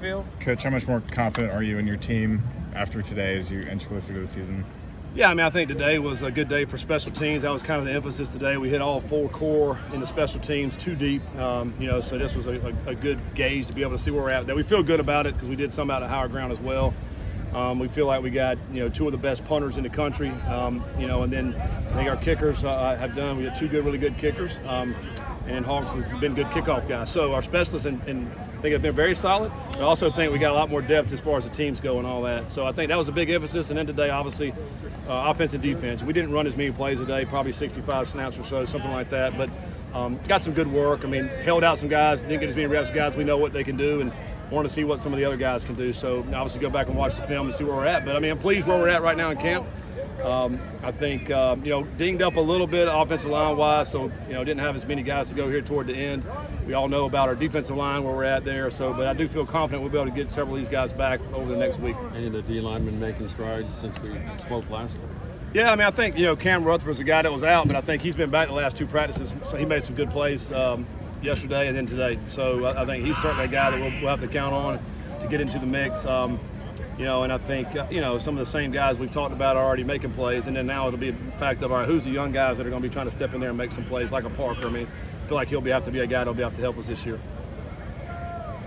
Satterfield. Coach, how much more confident are you in your team after today as you inch closer to the season? Yeah, I mean, I think today was a good day for special teams. That was kind of the emphasis today. We hit all four core in the special teams, too deep. So this was a good gauge to be able to see where we're at. Now, we feel good about it because we did some out of higher ground as well. We feel like we got, two of the best punters in the country, and then I think our kickers have done. We got two really good kickers, and Hawks has been good kickoff guys. So our specialists and I think have been very solid. I also think we got a lot more depth as far as the teams go and all that. So I think that was a big emphasis. And then today, obviously, offense and defense. We didn't run as many plays today, probably 65 snaps or so, something like that. But got some good work. I mean, held out some guys, didn't get as many reps as guys. We know what they can do and want to see what some of the other guys can do. So obviously go back and watch the film and see where we're at. But, I mean, I'm pleased where we're at right now in camp. I think, dinged up a little bit offensive line-wise, so, didn't have as many guys to go here toward the end. We all know about our defensive line, where we're at there. So, but I do feel confident we'll be able to get several of these guys back over the next week. Any of the D linemen making strides since we spoke last time? Yeah, I mean, I think, Cam Rutherford's a guy that was out, but I think he's been back the last two practices. So he made some good plays yesterday and then today. So I think he's certainly a guy that we'll have to count on to get into the mix. And I think, some of the same guys we've talked about are already making plays. And then now it'll be a fact of, all right, who's the young guys that are going to be trying to step in there and make some plays, like a Parker. I mean, I feel like he'll have to be a guy that'll be able to help us this year.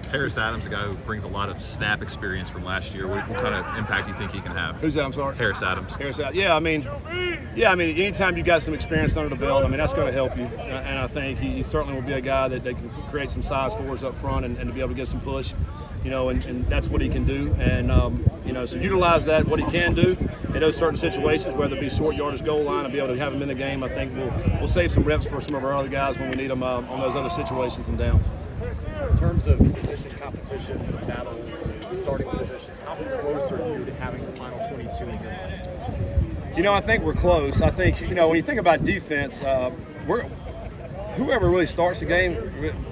Harris Adams, a guy who brings a lot of snap experience from last year. What kind of impact do you think he can have? Who's that? I'm sorry? Harris Adams. Harris Adams. Yeah, I mean, anytime you got some experience under the belt, I mean, that's going to help you. And I think he certainly will be a guy that they can create some size for us up front and to be able to get some push. And that's what he can do. And, so utilize that, what he can do in those certain situations, whether it be short yardage goal line, and be able to have him in the game. I think we'll save some reps for some of our other guys when we need them on those other situations and downs. In terms of position competitions and battles, starting positions, how close are you to having the final 22 in your mind? I think we're close. I think, when you think about defense, whoever really starts the game,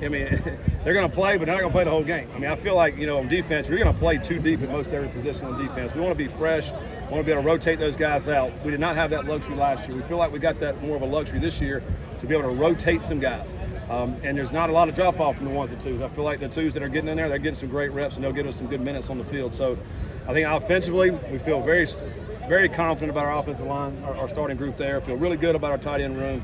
I mean, they're going to play, but they're not going to play the whole game. I mean, I feel like, on defense, we're going to play too deep in most every position on defense. We want to be fresh. We want to be able to rotate those guys out. We did not have that luxury last year. We feel like we got that more of a luxury this year to be able to rotate some guys. And there's not a lot of drop-off from the ones and twos. I feel like the twos that are getting in there, they're getting some great reps, and they'll get us some good minutes on the field. So I think offensively, we feel very, very confident about our offensive line, our starting group there. Feel really good about our tight end room.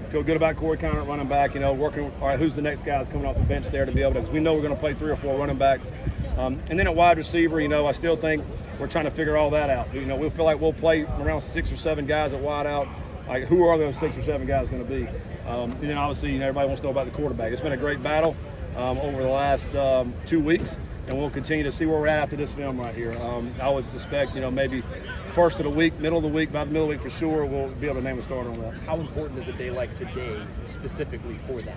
Feel good about Corey Conner at running back, working, all right, who's the next guy that's coming off the bench there to be able to, because we know we're going to play 3 or 4 running backs. And then at wide receiver, I still think we're trying to figure all that out. We'll feel like we'll play around 6 or 7 guys at wide out. Like, who are those 6 or 7 guys going to be? And then obviously, everybody wants to know about the quarterback. It's been a great battle over the last 2 weeks, and we'll continue to see where we're at after this film right here. I would suspect, maybe first of the week, middle of the week, by the middle of the week for sure, we'll be able to name a starter on that. How important is a day like today specifically for that?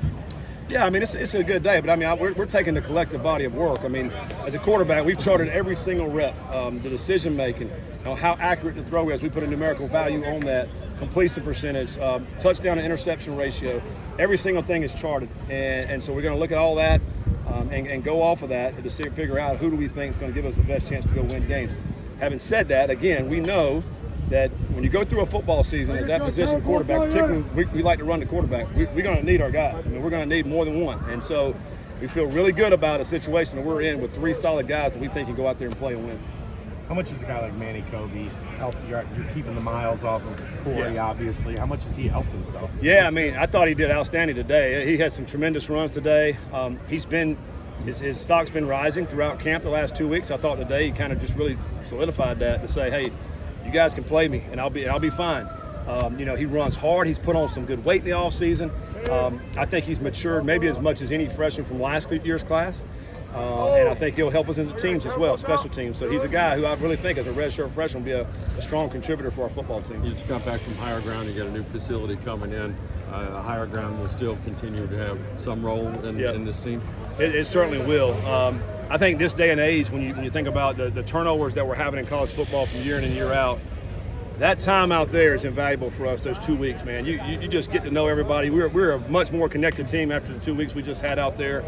Yeah, I mean, it's a good day, but I mean, we're taking the collective body of work. I mean, as a quarterback, we've charted every single rep, the decision making, how accurate the throw is. We put a numerical value on that, completion percentage, touchdown to interception ratio. Every single thing is charted, and so we're going to look at all that and go off of that to figure out who do we think is going to give us the best chance to go win games. Having said that, again, we know that when you go through a football season at that position quarterback, particularly we like to run the quarterback, we're going to need our guys. I mean, we're going to need more than one. And so we feel really good about a situation that we're in with 3 solid guys that we think can go out there and play and win. How much is a guy like Manny Kobe helped? You're keeping the miles off of Corey, obviously. How much has he helped himself? Yeah, I mean, I thought he did outstanding today. He had some tremendous runs today. His stock's been rising throughout camp the last 2 weeks. I thought today he kind of just really solidified that to say, hey, you guys can play me, and I'll be fine. He runs hard. He's put on some good weight in the offseason. I think he's matured maybe as much as any freshman from last year's class. And I think he'll help us in the teams as well, special teams. So he's a guy who I really think as a redshirt freshman will be a strong contributor for our football team. You just got back from higher ground. You got a new facility coming in. Higher ground will still continue to have some role in this team? It certainly will. I think this day and age, when you think about the turnovers that we're having in college football from year in and year out, that time out there is invaluable for us, those 2 weeks, man. You just get to know everybody. We're a much more connected team after the 2 weeks we just had out there.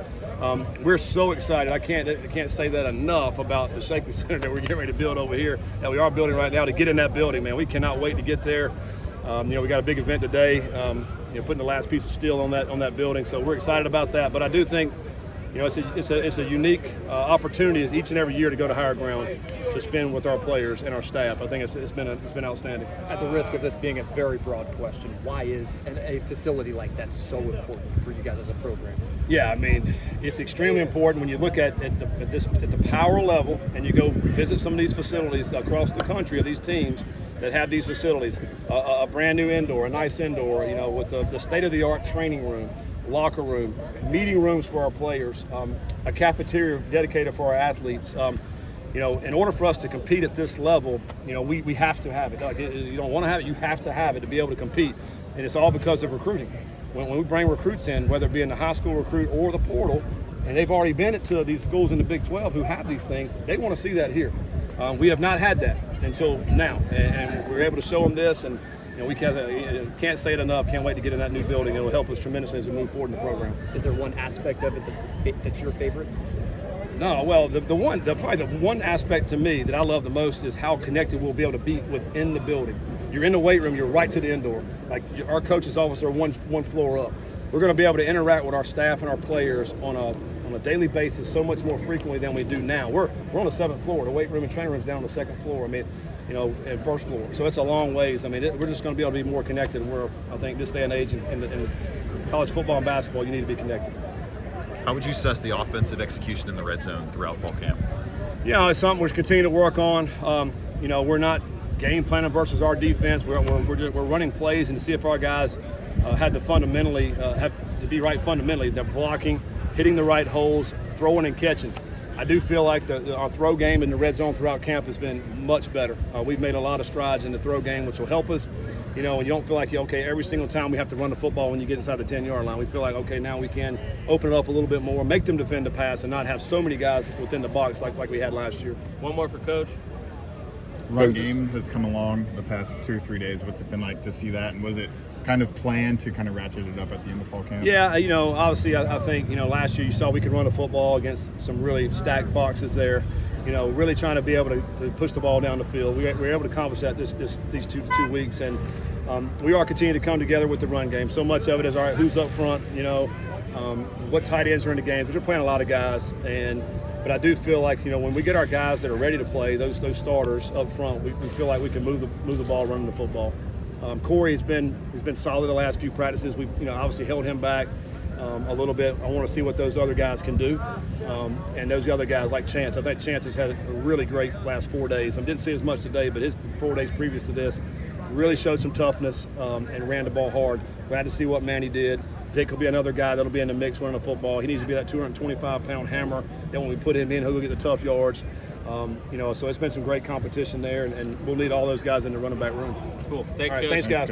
We're so excited. I can't say that enough about the Shakley Center that we're getting ready to build over here, that we are building right now, to get in that building, man. We cannot wait to get there. We got a big event today, putting the last piece of steel on that building, so we're excited about that. But I do think it's a unique opportunity each and every year to go to Higher Ground to spend with our players and our staff. I think it's been outstanding. At the risk of this being a very broad question, why is a facility like that so important for you guys as a program? Yeah, I mean, it's extremely important when you look at the power level and you go visit some of these facilities across the country of these teams that have these facilities. A brand new indoor, a nice indoor, with the state-of-the-art training room, locker room, meeting rooms for our players, a cafeteria dedicated for our athletes. In order for us to compete at this level, we have to have it. Like, you don't want to have it, you have to have it to be able to compete. And it's all because of recruiting. When we bring recruits in, whether it be in the high school recruit or the portal, and they've already been to these schools in the Big 12 who have these things, they want to see that here. We have not had that until now, and we're able to show them this, and we can't say it enough. Can't wait to get in that new building. It will help us tremendously as we move forward in the program. Is there one aspect of it that's your favorite? No, well, probably the one aspect to me that I love the most is how connected we'll be able to be within the building. You're in the weight room, you're right to the indoor. Like, our coaches' office are one floor up. We're going to be able to interact with our staff and our players on a daily basis so much more frequently than we do now. We're on the 7th floor. The weight room and training room is down on the 2nd floor. I mean, and first floor. So it's a long ways. I mean, we're just going to be able to be more connected. Where I think this day and age in college football and basketball, you need to be connected. How would you assess the offensive execution in the red zone throughout fall camp? It's something we're continuing to work on. We're not game planning versus our defense. We're running plays and to see if our guys have to be right fundamentally. They're blocking, hitting the right holes, throwing and catching. I do feel like our throw game in the red zone throughout camp has been much better. We've made a lot of strides in the throw game, which will help us. And you don't feel like, every single time we have to run the football when you get inside the 10-yard line. We feel like, now we can open it up a little bit more, make them defend the pass, and not have so many guys within the box like we had last year. One more for Coach. Run game has come along the past 2 or 3 days. What's it been like to see that? And was it kind of planned to kind of ratchet it up at the end of fall camp? Yeah, obviously I think, last year you saw we could run the football against some really stacked boxes there. Really trying to be able to push the ball down the field. We were able to accomplish that these two weeks, and we are continuing to come together with the run game. So much of it is, all right, who's up front, what tight ends are in the game, because we're playing a lot of guys. But I do feel like, when we get our guys that are ready to play, those starters up front, we feel like we can move the ball running the football. Corey has been solid the last few practices. We've obviously held him back a little bit. I want to see what those other guys can do, and those other guys like Chance. I think Chance has had a really great last 4 days. I didn't see as much today, but his 4 days previous to this really showed some toughness and ran the ball hard. Glad to see what Manny did. Vic will be another guy that'll be in the mix running the football. He needs to be that 225-pound hammer. Then when we put him in, he'll get the tough yards. So it's been some great competition there, and we'll need all those guys in the running back room. Cool. Thanks, all right, guys. thanks, guys.